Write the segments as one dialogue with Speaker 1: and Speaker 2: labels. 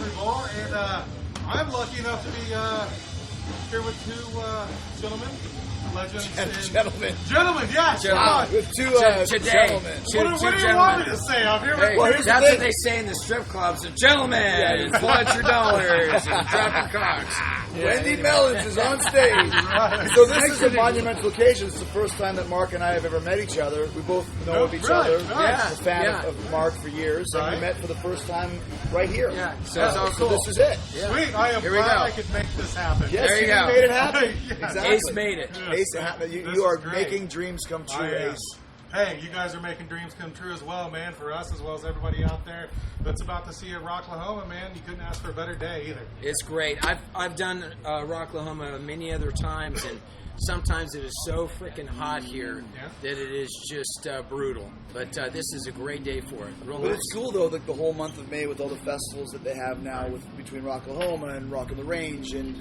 Speaker 1: RockRevolt, and I'm lucky enough to be here with two gentlemen, legends.
Speaker 2: Gentlemen,
Speaker 1: yes.
Speaker 2: with two gentlemen.
Speaker 1: What do you want me to say? I'm here with.
Speaker 3: Well, that's what they say in the strip clubs. A gentleman, flaunt your dollars, and drop your cocks.
Speaker 2: Wendy Mellons is on stage. So this is a monumental occasion. It's the first time that Mark and I have ever met each other. We both know of each other.
Speaker 1: Nice.
Speaker 2: A fan of Mark for years, and we met for the first time right here.
Speaker 3: Yeah, so
Speaker 2: this is it.
Speaker 1: Yeah. Sweet, I am glad I could make this happen.
Speaker 2: Yes,
Speaker 3: there you go.
Speaker 2: made it happen.
Speaker 1: Exactly.
Speaker 3: Ace made it.
Speaker 2: Ace, you are making dreams come true, Ace.
Speaker 1: Hey, you guys are making dreams come true as well, man, for us as well as everybody out there that's about to see you at Rocklahoma, man. You couldn't ask for a better day either.
Speaker 3: It's great. I've done Rocklahoma many other times, and sometimes it is so freaking hot here that it is just brutal. But this is a great day for it.
Speaker 2: But it's cool though, like the whole month of May with all the festivals that they have now between Rocklahoma and Rock on the Range and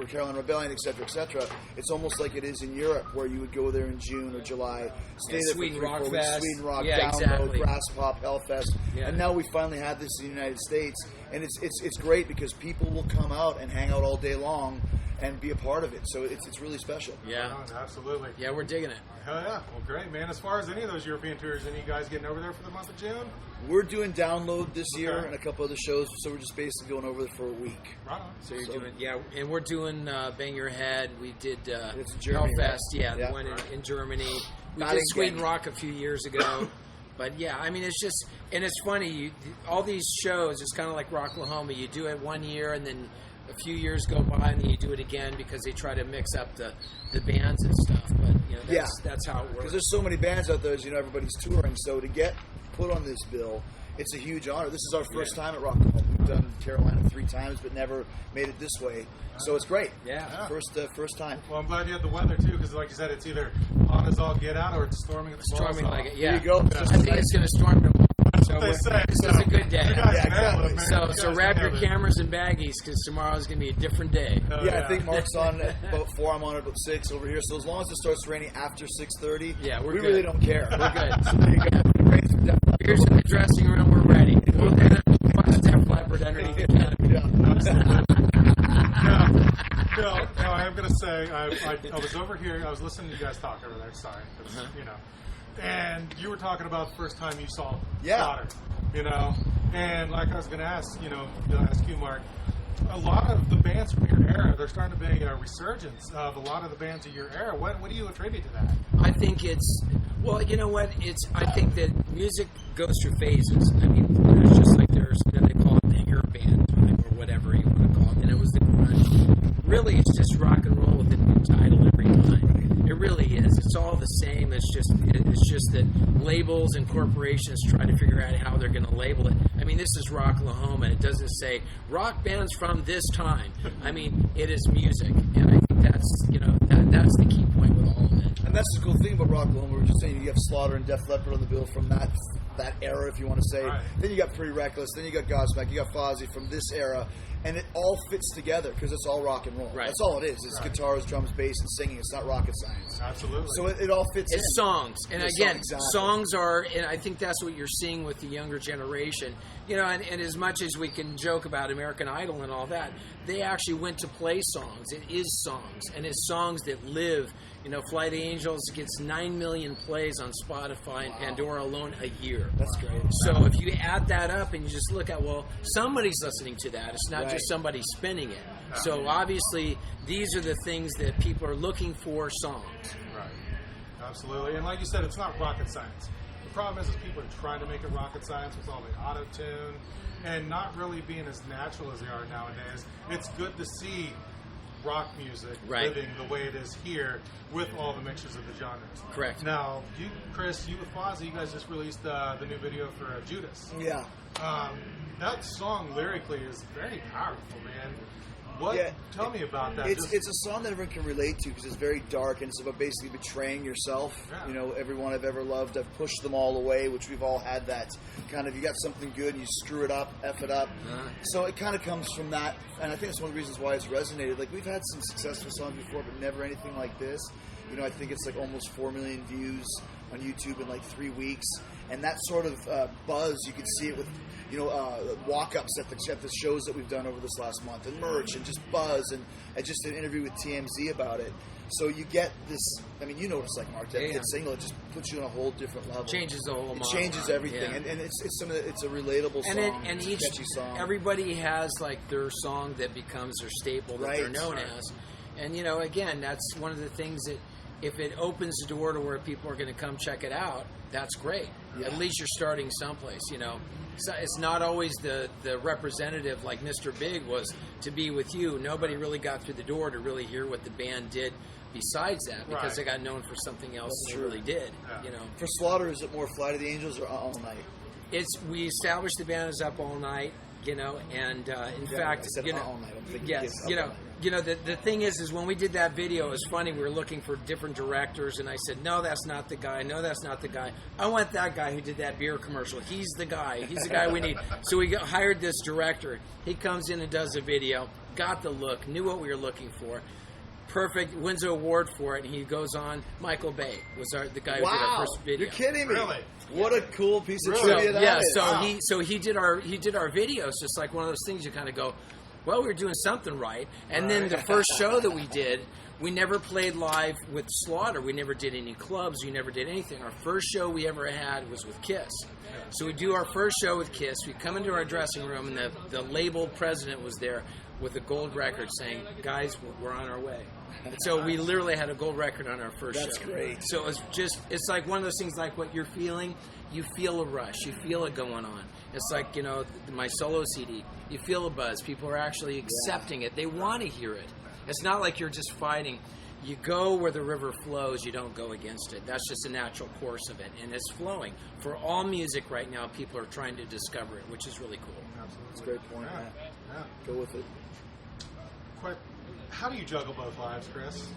Speaker 2: Carolina Rebellion, etc., etc. It's almost like it is in Europe, where you would go there in June or July, stay there
Speaker 3: Sweden
Speaker 2: for 3-4
Speaker 3: Rock
Speaker 2: weeks,
Speaker 3: Fest.
Speaker 2: Sweden Rock,
Speaker 3: Yeah,
Speaker 2: Download,
Speaker 3: exactly.
Speaker 2: Grass Pop, Hellfest, and now we finally have this in the United States, and it's great because people will come out and hang out all day long and be a part of it. So it's really special.
Speaker 3: Yeah.
Speaker 1: Absolutely.
Speaker 3: Yeah, we're digging it.
Speaker 1: Hell yeah. Well, great, man. As far as any of those European tours, any of you guys getting over there for the month of June?
Speaker 2: We're doing Download this year and a couple other shows, so we're just basically going over there for a week.
Speaker 1: Right on.
Speaker 3: So you're doing, and we're doing Bang Your Head. We did
Speaker 2: Germany,
Speaker 3: Hellfest,
Speaker 2: right?
Speaker 3: The one in Germany. We
Speaker 2: Not
Speaker 3: did
Speaker 2: in
Speaker 3: Sweden
Speaker 2: Ghent.
Speaker 3: Rock a few years ago. But yeah, I mean, it's just, and it's funny, all these shows, it's kind of like Rocklahoma. You do it one year, and then a few years go by, and then you do it again because they try to mix up the bands and stuff. But that's how it works.
Speaker 2: Because there's so many bands out there, as you know, everybody's touring. So to get put on this bill, it's a huge honor. This is our first time at Rocklahoma. We've done Carolina 3 times, but never made it this way. So it's great.
Speaker 3: Yeah.
Speaker 2: First time.
Speaker 1: Well, I'm glad you had the weather too, because like you said, it's either hot as all get out or it's storming at the
Speaker 3: Storming like it. Yeah.
Speaker 2: There you go.
Speaker 3: I think it's going to storm tomorrow. So
Speaker 1: They say,
Speaker 3: this is a good day.
Speaker 2: exactly.
Speaker 3: So wrap your cameras and baggies because tomorrow's going to be a different day.
Speaker 2: I think Mark's on at about 4. I'm on at about 6 over here. So as long as it starts raining after 6:30,
Speaker 3: we're
Speaker 2: we
Speaker 3: good.
Speaker 2: really don't care.
Speaker 3: We're good.
Speaker 2: So there you go.
Speaker 3: Here's in the dressing room. We're ready. We'll have Def Leppard underneath the canopy.
Speaker 1: No, I'm going to say, I was over here, I was listening to you guys talk over there, sorry, and you were talking about the first time you saw Slaughter, and like I was going to ask, ask you, Mark, a lot of the bands from your era, they're starting to be a resurgence of a lot of the bands of your era. What do you attribute to that?
Speaker 3: I think it's, well, you know what, I think that music goes through phases. I mean, there's just like they call it the hair band time or whatever you want to call it, and it was the grunge. Really, it's just rock and roll with a new title every time. It really is. It's all the same. It's just that labels and corporations try to figure out how they're going to label it. I mean, this is Rocklahoma. It doesn't say rock bands from this time. I mean, it is music, and I think that's that's the key point with all of it.
Speaker 2: And that's the cool thing about Rocklahoma. We were just saying you have Slaughter and Def Leppard on the bill from that era, if you want to say.
Speaker 1: Right.
Speaker 2: Then you got Pretty Reckless. Then you got Godsmack. You got Fozzy from this era. And it all fits together because it's all rock and roll.
Speaker 3: Right.
Speaker 2: That's all it is. It's guitars, drums, bass, and singing. It's not rocket science.
Speaker 1: Absolutely.
Speaker 2: So it all fits in.
Speaker 3: It's songs. And again,
Speaker 2: exactly.
Speaker 3: songs are, and I think that's what you're seeing with the younger generation. And as much as we can joke about American Idol and all that, they actually went to play songs. It is songs. And it's songs that live. Fly the Angels gets 9 million plays on Spotify and Pandora alone a year.
Speaker 2: That's great.
Speaker 3: So if you add that up and you just look at, well, somebody's listening to that. It's not just somebody spinning it. So obviously, these are the things that people are looking for, songs.
Speaker 1: Right. Absolutely. And like you said, it's not rocket science. The problem is people are trying to make it rocket science with all the auto-tune and not really being as natural as they are nowadays. It's good to see rock music living the way it is here with all the mixtures of the genres.
Speaker 3: Correct.
Speaker 1: Now, Chris, you with Fozzy, you guys just released the new video for Judas.
Speaker 2: Yeah.
Speaker 1: That song lyrically is very powerful, man. Tell me about that.
Speaker 2: It's a song that everyone can relate to because it's very dark and it's about basically betraying yourself.
Speaker 1: Yeah.
Speaker 2: Everyone I've ever loved, I've pushed them all away, which we've all had that kind of, you got something good and you screw it up, F it up. So it kind of comes from that, and I think that's one of the reasons why it's resonated. Like, we've had some successful songs before, but never anything like this. I think it's like almost 4 million views on YouTube in like 3 weeks. And that sort of buzz, you can see it with, walk-ups at the shows that we've done over this last month, and merch, and just buzz, and just an interview with TMZ about it. So you get this, I mean, you know what it's like, Mark, that hit single, it just puts you on a whole different level.
Speaker 3: Changes the whole
Speaker 2: It
Speaker 3: model.
Speaker 2: changes everything, and it's a relatable song,
Speaker 3: and
Speaker 2: it's a catchy song.
Speaker 3: Everybody has like their song that becomes their staple that they're known as. And, again, that's one of the things that if it opens the door to where people are going to come check it out, that's great. Yeah. At least you're starting someplace, So it's not always the representative like Mr. Big was to be with you. Nobody really got through the door to really hear what the band did besides that, because they got known for something else than they really did. Yeah.
Speaker 2: For Slaughter, is it more Fly to the Angels or All Night?
Speaker 3: We established the band as Up All Night, and in fact,
Speaker 2: I said All Night. I'm thinking
Speaker 3: yes, the thing is when we did that video, it was funny. We were looking for different directors, and I said, no, that's not the guy. No, that's not the guy. I want that guy who did that beer commercial. He's the guy. He's the guy we need. So we hired this director. He comes in and does a video, got the look, knew what we were looking for. Perfect, wins an award for it, and he goes on. Michael Bay was the guy who did our first video.
Speaker 2: You're kidding me!
Speaker 1: Really?
Speaker 2: What a cool piece of trivia that is.
Speaker 3: So he did our videos, just like one of those things you kind of go, well, we were doing something right. And then the first show that we did, we never played live with Slaughter. We never did any clubs. We never did anything. Our first show we ever had was with Kiss. So we do our first show with Kiss. We come into our dressing room, and the label president was there with a gold record saying, guys, we're on our way. And so we literally had a gold record on our first show.
Speaker 2: That's great.
Speaker 3: So it's like one of those things, like what you're feeling, you feel a rush, you feel it going on. It's like, my solo CD, you feel a buzz. People are actually accepting it. They want to hear it. It's not like you're just fighting. You go where the river flows, you don't go against it. That's just a natural course of it, and it's flowing. For all music right now, people are trying to discover it, which is really cool.
Speaker 1: Absolutely.
Speaker 2: That's a great point.
Speaker 1: Yeah.
Speaker 2: Go with it.
Speaker 1: How do you juggle both lives, Chris?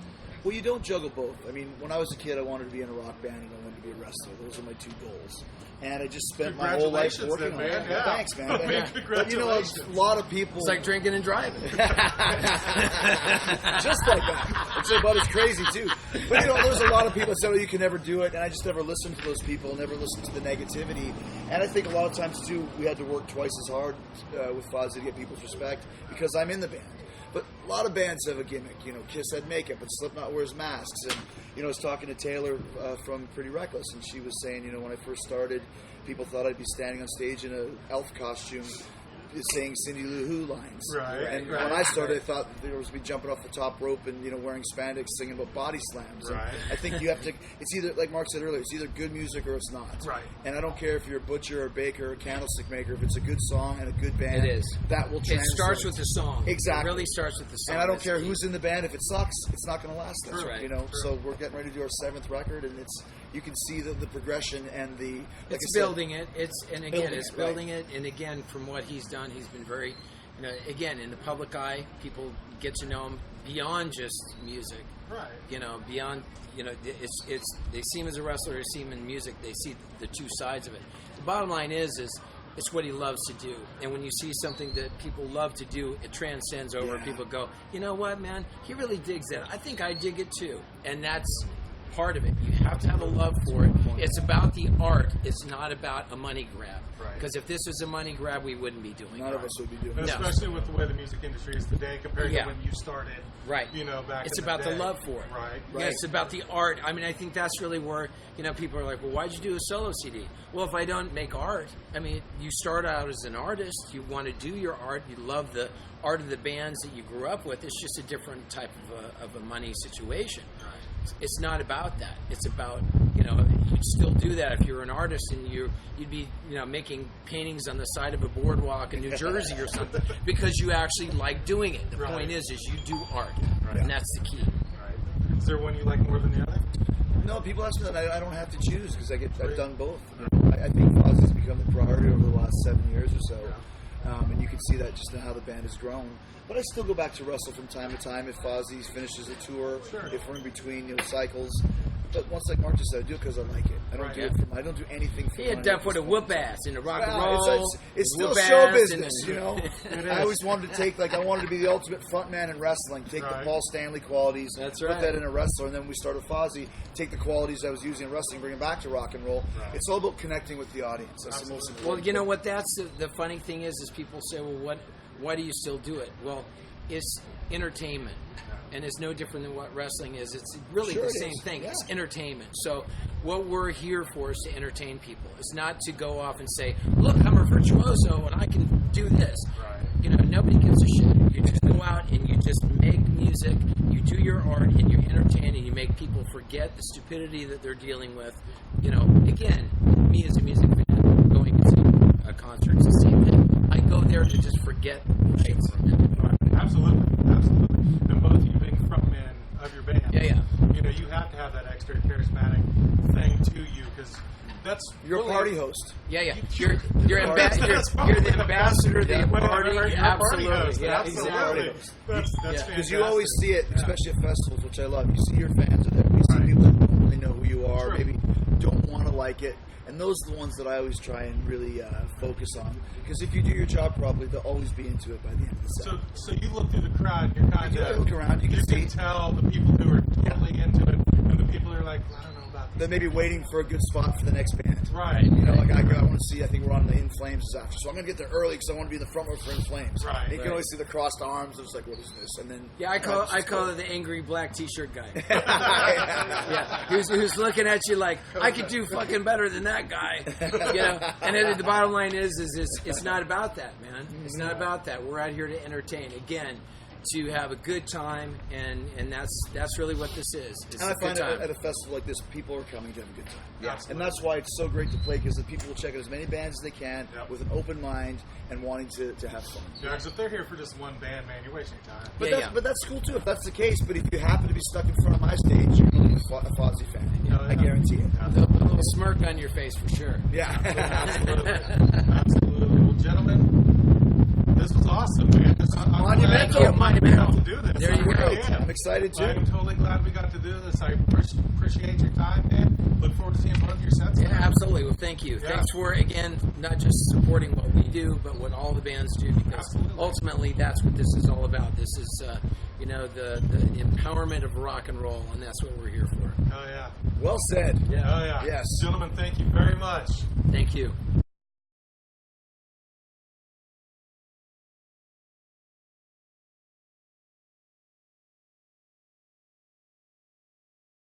Speaker 2: Well, you don't juggle both. I mean, when I was a kid, I wanted to be in a rock band and I wanted to be a wrestler. Those are my two goals. And I just spent my whole life working on it.
Speaker 1: Yeah.
Speaker 2: Thanks, man.
Speaker 1: Congratulations.
Speaker 2: But, a lot of people...
Speaker 3: It's like drinking and driving.
Speaker 2: Just like that. It's about as crazy, too. But, there's a lot of people that say, you can never do it. And I just never listened to those people, never listened to the negativity. And I think a lot of times, too, we had to work twice as hard with Fozzy to get people's respect because I'm in the band. But a lot of bands have a gimmick. Kiss had makeup, and Slipknot wears masks. And, I was talking to Taylor from Pretty Reckless, and she was saying, when I first started, people thought I'd be standing on stage in an elf costume saying Cindy Lou Who lines.
Speaker 1: Right.
Speaker 2: And when I started, I thought there was me jumping off the top rope and, wearing spandex, singing about body slams.
Speaker 1: Right.
Speaker 2: And I think you have to, it's either, like Mark said earlier, it's either good music or it's not.
Speaker 1: Right.
Speaker 2: And I don't care if you're a butcher or a baker or a candlestick maker, if it's a good song and a good band,
Speaker 3: it is.
Speaker 2: That will translate.
Speaker 3: It starts with the song.
Speaker 2: Exactly.
Speaker 3: It really starts with the song.
Speaker 2: And I don't care who's in the band. If it sucks, it's not going to last us.
Speaker 3: Right.
Speaker 2: So we're getting ready to do our 7th record, and you can see the progression and the... Like
Speaker 3: it's
Speaker 2: I said,
Speaker 3: building it. It's building it. And again, from what he's done, he's been very, again, in the public eye, people get to know him beyond just music.
Speaker 1: Right.
Speaker 3: Beyond, they see him as a wrestler, they see him in music, they see the two sides of it. The bottom line is it's what he loves to do. And when you see something that people love to do, it transcends over.
Speaker 2: Yeah.
Speaker 3: People go, you know what, man? He really digs that. I think I dig it too. And that's part of it. You have to have a love for it. It's about the art. It's not about a money grab.
Speaker 1: Right.
Speaker 3: Because if this was a money grab, we wouldn't be doing it.
Speaker 2: None of us would be doing
Speaker 1: And
Speaker 2: it.
Speaker 1: especially with the way the music industry is today compared to when you started.
Speaker 3: Right.
Speaker 1: Back
Speaker 3: it's
Speaker 1: in
Speaker 3: about
Speaker 1: the day.
Speaker 3: the love for it.
Speaker 1: Right.
Speaker 3: Yeah, it's about the art. I mean, I think that's really where, people are like, well, why'd you do a solo CD? Well, if I don't make art, I mean, you start out as an artist, you want to do your art, you love the art of the bands that you grew up with. It's just a different type of a money situation.
Speaker 1: Right.
Speaker 3: It's not about that. It's about, you'd still do that if you're an artist and you'd be, making paintings on the side of a boardwalk in New Jersey or something because you actually like doing it. The point is you do art, and that's the key.
Speaker 1: Right. Is there one you like more than the other?
Speaker 2: No, people ask me that. I don't have to choose because I've done both. I think Fozzy's become the priority over the last 7 years or so. And you can see that just in how the band has grown. But I still go back to wrestle from time to time if Fozzy finishes a tour, if we're in between cycles. but once like Mark just said, I do it because I like it. I don't
Speaker 1: Right.
Speaker 2: do it. I don't do anything for
Speaker 3: Yeah,
Speaker 2: money
Speaker 3: done
Speaker 2: at
Speaker 3: for
Speaker 2: this
Speaker 3: the
Speaker 2: point.
Speaker 3: whoop ass and the rock and
Speaker 2: Well,
Speaker 3: roll.
Speaker 2: it's still
Speaker 3: whoop
Speaker 2: show
Speaker 3: ass,
Speaker 2: business,
Speaker 3: and
Speaker 2: you know.
Speaker 1: It
Speaker 2: I
Speaker 1: is.
Speaker 2: always wanted to take, like, I wanted to be the ultimate frontman in wrestling. Take
Speaker 1: Right.
Speaker 2: the Paul Stanley qualities,
Speaker 3: That's
Speaker 2: put
Speaker 3: right.
Speaker 2: that in a wrestler, and then we started Fozzy. Take the qualities I was using in wrestling, bring them back to rock and roll.
Speaker 1: Right.
Speaker 2: It's all about connecting with the audience. That's the most
Speaker 1: Absolutely.
Speaker 2: important.
Speaker 3: Well, you know what? That's the funny thing is people say, well, why do you still do it? Well, it's entertainment. And it's no different than what wrestling is. It's really
Speaker 2: Sure
Speaker 3: the
Speaker 2: it
Speaker 3: same
Speaker 2: is.
Speaker 3: thing.
Speaker 2: Yeah.
Speaker 3: It's entertainment. So what we're here for is to entertain people. It's not to go off and say, look, I'm a virtuoso and I can do this.
Speaker 1: Right.
Speaker 3: You know, nobody gives a shit. You just go out and you just make music, you do your art, and you entertain, and you make people forget the stupidity that they're dealing with. You know, again, me as a music fan, going to a concert, it's the same thing. I go there to just forget shit for a minute.
Speaker 1: Absolutely, absolutely. And both you being frontman of your band,
Speaker 3: Yeah.
Speaker 1: you know, you have to have that extra charismatic thing to you because that's
Speaker 2: You're
Speaker 1: really
Speaker 2: a party host.
Speaker 3: Yeah. You're the ambassador of the
Speaker 2: Yeah.
Speaker 3: party.
Speaker 1: You're a
Speaker 3: Absolutely.
Speaker 1: party host.
Speaker 3: Yeah,
Speaker 1: Absolutely.
Speaker 3: exactly.
Speaker 1: That's
Speaker 3: Yeah.
Speaker 1: fantastic.
Speaker 2: Because you always see it, especially at festivals, which I love. You see your fans are there. You see people that don't really know who you are,
Speaker 1: True.
Speaker 2: maybe don't want to like it. And those are the ones that I always try and really focus on. Because if you do your job properly, they'll always be into it by the end of the set.
Speaker 1: So you look through the crowd, you're kind
Speaker 2: You
Speaker 1: of
Speaker 2: look around, you can see.
Speaker 1: tell the people who are totally into it, and the people who are like, I don't know about
Speaker 2: They're
Speaker 1: this.
Speaker 2: maybe waiting for a good spot for the next band.
Speaker 1: Right.
Speaker 2: You know, like I want to see, I think we're on the In Flames after. So I'm going to get there early because I want to be in the front row for In Flames.
Speaker 1: Right.
Speaker 2: And you can
Speaker 3: Right.
Speaker 2: always see the crossed arms. It's like, what is this? And then
Speaker 3: Yeah, I call it the angry black T-shirt guy.
Speaker 2: yeah.
Speaker 3: Yeah, who's looking at you like I could do fucking better than that guy, you know. And then the bottom line is it's not about that, man. It's not about that. We're out here to entertain. Again, to have a good time, and that's really what this is. It's
Speaker 2: And I
Speaker 3: a good
Speaker 2: find
Speaker 3: time.
Speaker 2: at a festival like this, people are coming to have a good time.
Speaker 1: Yeah.
Speaker 2: And that's why it's so great to play, because the people will check out as many bands as they can
Speaker 1: Yep.
Speaker 2: with an open mind and wanting to have fun.
Speaker 1: Yeah, because if they're here for just one band, man, you're wasting time.
Speaker 2: But,
Speaker 3: Yeah,
Speaker 2: that's,
Speaker 3: yeah.
Speaker 2: but that's cool too if that's the case. But if you happen to be stuck in front of my stage, you're going to be a Fozzy fan.
Speaker 1: Yeah.
Speaker 2: I guarantee it.
Speaker 3: A little smirk on your face for sure.
Speaker 2: Yeah.
Speaker 1: Absolutely. Absolutely. Well, gentlemen, this was awesome, man. I'm
Speaker 2: Monumental.
Speaker 1: glad
Speaker 3: Monumental.
Speaker 1: we got to do this.
Speaker 3: There you
Speaker 1: I
Speaker 3: go.
Speaker 1: really am.
Speaker 2: I'm excited too.
Speaker 1: I'm totally glad we got to do this. I appreciate your time, man. Look forward to seeing both your sets.
Speaker 3: Yeah, absolutely. Well, thank you.
Speaker 1: Yeah.
Speaker 3: Thanks for, again, not just supporting what we do, but what all the bands do, because
Speaker 1: Absolutely.
Speaker 3: ultimately that's what this is all about. This is, the empowerment of rock and roll, and that's what we're here for.
Speaker 1: Oh, yeah.
Speaker 2: Well said.
Speaker 3: Yeah.
Speaker 1: Oh, yeah.
Speaker 2: Yes.
Speaker 1: Gentlemen, thank you very much.
Speaker 3: Thank you.